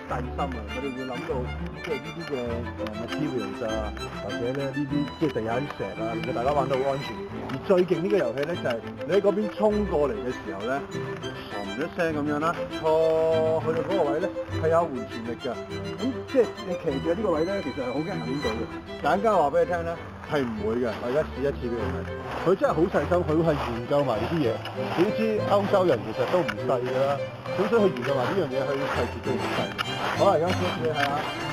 細心啊！佢哋會諗到即係呢啲嘅materials啊，或者咧呢啲即係地下啲石啊，令到大家玩得好安全。而最勁呢個遊戲咧就係你喺嗰邊衝過嚟嘅時候咧，唰一聲咁樣啦，錯去到嗰個位咧係有回旋力㗎。咁即係你騎住呢個位咧，其實係好驚行到嘅。陣間話俾你聽咧係唔會嘅，我而家試一次俾你睇。佢真係好細心，佢會係研究埋呢啲嘢。點知歐洲人其實都唔細㗎啦，咁所以佢研究埋呢樣嘢，佢細節都唔細。好啦，而家試一試你睇下。